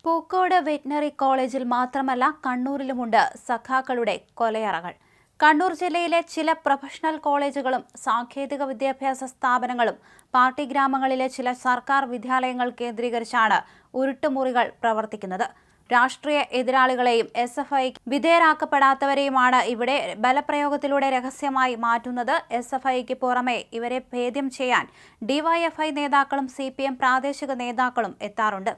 Pookode veterinary കോളേജിൽ മാത്രമല്ല കണ്ണൂരിലുമുണ്ട് സഖാക്കളുടെ കൊലയറകൾ. കണ്ണൂർ ജില്ലയിലെ ചില പ്രൊഫഷണൽ കോളേജുകളും സാങ്കേതിക വിദ്യാഭ്യാസ സ്ഥാപനങ്ങളും പാർട്ടി ഗ്രാമങ്ങളിലെ ചില സർക്കാർ വിദ്യാലയങ്ങൾ കേന്ദ്രീകരിച്ചാണ് ഉരുട്ടുമുറികൾ പ്രവർത്തിക്കുന്നത്. രാഷ്ട്രീയ എതിരാളികളെയും SFI വിധേയരാക്കപ്പെടാത്തവരെയുമാണ് ഇവിടെ ബലപ്രയോഗത്തിലൂടെ രഹസ്യമായി മാറ്റുന്നത്. SFIക്ക് പുറമെ ഇവരെ ഭേദ്യം ചെയ്യാൻ DYFI നേതാക്കളും CPM പ്രാദേശിക നേതാക്കളും എത്താറുണ്ട്.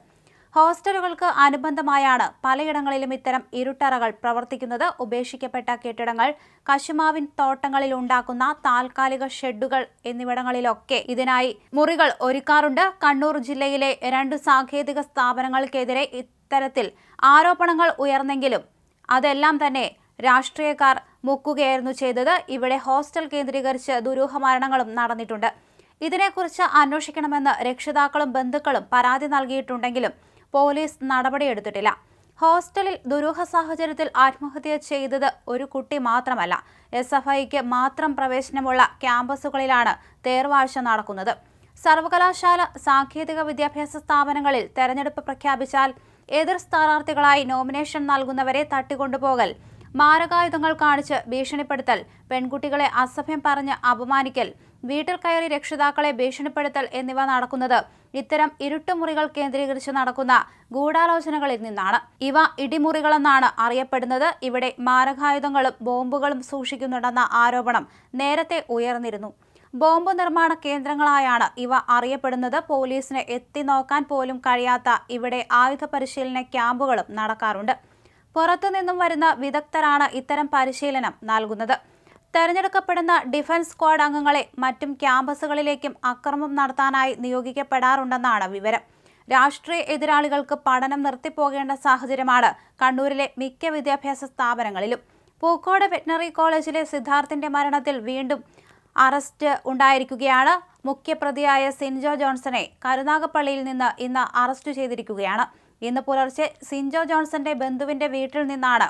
ഹോസ്റ്റലുകൾക്ക് അനുബന്ധമായാണ് പലയിടങ്ങളിലും ഇത്തരം ഇരുട്ടറകൾ പ്രവർത്തിക്കുന്നത്. ഉപേക്ഷിക്കപ്പെട്ട കെട്ടിടങ്ങൾ, കശുമാവിൻ തോട്ടങ്ങളിൽ ഉണ്ടാക്കുന്ന താൽക്കാലിക ഷെഡുകൾ എന്നിവിടങ്ങളിലൊക്കെ ഇതിനായി മുറികൾ ഒരുക്കാറുണ്ട്. കണ്ണൂർ ജില്ലയിലെ 2 സാങ്കേതിക സ്ഥാപനങ്ങൾക്കെതിരെ ഇത്തരത്തിൽ ആരോപണങ്ങൾ ഉയർന്നെങ്കിലും അതെല്ലാം തന്നെ രാഷ്ട്രീയക്കാർ മുക്കുകയായിരുന്നു ചെയ്തത്. ഇവിടെ ഹോസ്റ്റൽ കേന്ദ്രീകരിച്ച് ദുരൂഹ മരണങ്ങളും നടന്നിട്ടുണ്ട്. ഇതിനെക്കുറിച്ച് അന്വേഷിക്കണമെന്ന് രക്ഷിതാക്കളും ബന്ധുക്കളും പരാതി നൽകിയിട്ടുണ്ടെങ്കിലും പോലീസ് നടപടിയെടുത്തിട്ടില്ല. ഹോസ്റ്റലിൽ ദുരൂഹ സാഹചര്യത്തിൽ ആത്മഹത്യ ചെയ്തത് ഒരു കുട്ടി മാത്രമല്ല. SFIക്ക് മാത്രം പ്രവേശനമുള്ള ക്യാമ്പസുകളിലാണ് തേർവാഴ്ച നടക്കുന്നത്. സർവകലാശാല, സാങ്കേതിക വിദ്യാഭ്യാസ സ്ഥാപനങ്ങളിൽ തെരഞ്ഞെടുപ്പ് പ്രഖ്യാപിച്ചാൽ എതിർ സ്ഥാനാർത്ഥികളായി നോമിനേഷൻ നൽകുന്നവരെ തട്ടിക്കൊണ്ടുപോകൽ, മാരകായുധങ്ങൾ കാണിച്ച് ഭീഷണിപ്പെടുത്തൽ, പെൺകുട്ടികളെ അസഭ്യം പറഞ്ഞ് അപമാനിക്കൽ, വീട്ടിൽ കയറി രക്ഷിതാക്കളെ ഭീഷണിപ്പെടുത്തൽ എന്നിവ നടക്കുന്നത് ഇത്തരം ഇരുട്ടുമുറികൾ കേന്ദ്രീകരിച്ച് നടക്കുന്ന ഗൂഢാലോചനകളിൽ നിന്നാണ്. ഇവ ഇടിമുറികളെന്നാണ് അറിയപ്പെടുന്നത്. ഇവിടെ മാരകായുധങ്ങളും ബോംബുകളും സൂക്ഷിക്കുന്നുണ്ടെന്ന ആരോപണം നേരത്തെ ഉയർന്നിരുന്നു. ബോംബ് നിർമ്മാണ കേന്ദ്രങ്ങളായാണ് ഇവ അറിയപ്പെടുന്നത്. പോലീസിന് എത്തി നോക്കാൻ പോലും കഴിയാത്ത ഇവിടെ ആയുധ പരിശീലന ക്യാമ്പുകളും നടക്കാറുണ്ട്. പുറത്തുനിന്നും വരുന്ന വിദഗ്ധരാണ് ഇത്തരം പരിശീലനം നൽകുന്നത്. തെരഞ്ഞെടുക്കപ്പെടുന്ന ഡിഫൻസ് സ്ക്വാഡ് അംഗങ്ങളെ മറ്റും ക്യാമ്പസുകളിലേക്കും അക്രമം നടത്താനായി നിയോഗിക്കപ്പെടാറുണ്ടെന്നാണ് വിവരം. രാഷ്ട്രീയ എതിരാളികൾക്ക് പഠനം നിർത്തിപ്പോകേണ്ട സാഹചര്യമാണ് കണ്ണൂരിലെ മിക്ക വിദ്യാഭ്യാസ സ്ഥാപനങ്ങളിലും. പൂക്കോട് വെറ്റിനറി കോളേജിലെ സിദ്ധാർത്ഥിന്റെ മരണത്തിൽ വീണ്ടും അറസ്റ്റ് ഉണ്ടായിരിക്കുകയാണ്. മുഖ്യപ്രതിയായ സിൻജോ ജോൺസനെ കരുനാഗപ്പള്ളിയിൽ നിന്ന് ഇന്ന് അറസ്റ്റ് ചെയ്തിരിക്കുകയാണ്. ഇന്ന് പുലർച്ചെ സിൻജോ ജോൺസന്റെ ബന്ധുവിന്റെ വീട്ടിൽ നിന്നാണ്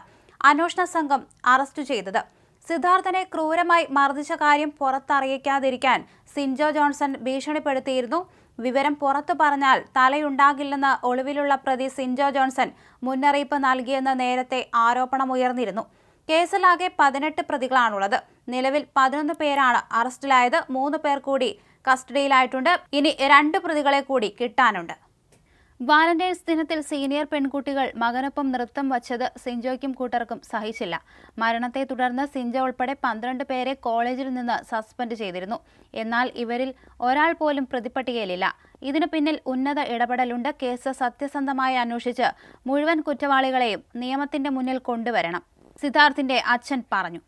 അന്വേഷണ സംഘം അറസ്റ്റ് ചെയ്തത്. സിദ്ധാർത്ഥനെ ക്രൂരമായി മർദ്ദിച്ച കാര്യം പുറത്തറിയിക്കാതിരിക്കാൻ സിൻജോ ജോൺസൺ ഭീഷണിപ്പെടുത്തിയിരുന്നു. വിവരം പുറത്തു പറഞ്ഞാൽ തലയുണ്ടാകില്ലെന്ന് ഒളിവിലുള്ള പ്രതി സിൻജോ ജോൺസൺ മുന്നറിയിപ്പ് നൽകിയെന്ന് നേരത്തെ ആരോപണമുയർന്നിരുന്നു. കേസിലാകെ 18 പ്രതികളാണുള്ളത്. നിലവിൽ 11 പേരാണ് അറസ്റ്റിലായത്. 3 പേർ കൂടി കസ്റ്റഡിയിലായിട്ടുണ്ട്. ഇനി 2 പ്രതികളെ കൂടി കിട്ടാനുണ്ട്. വാലന്റൈൻസ് ദിനത്തിൽ സീനിയർ പെൺകുട്ടികൾ മകനൊപ്പം നൃത്തം വച്ചത് സിൻജോയ്ക്കും കൂട്ടർക്കും സഹിച്ചില്ല. മരണത്തെ തുടർന്ന് സിൻജോ ഉൾപ്പെടെ 12 പേരെ കോളേജിൽ നിന്ന് സസ്പെൻഡ് ചെയ്തിരുന്നു. എന്നാൽ ഇവരിൽ ഒരാൾ പോലും പ്രതിപ്പട്ടികയിലില്ല. ഇതിനു പിന്നിൽ ഉന്നത ഇടപെടലുണ്ട്. കേസ് സത്യസന്ധമായി അന്വേഷിച്ച് മുഴുവൻ കുറ്റവാളികളെയും നിയമത്തിന്റെ മുന്നിൽ കൊണ്ടുവരണം, സിദ്ധാർത്ഥിന്റെ അച്ഛൻ പറഞ്ഞു.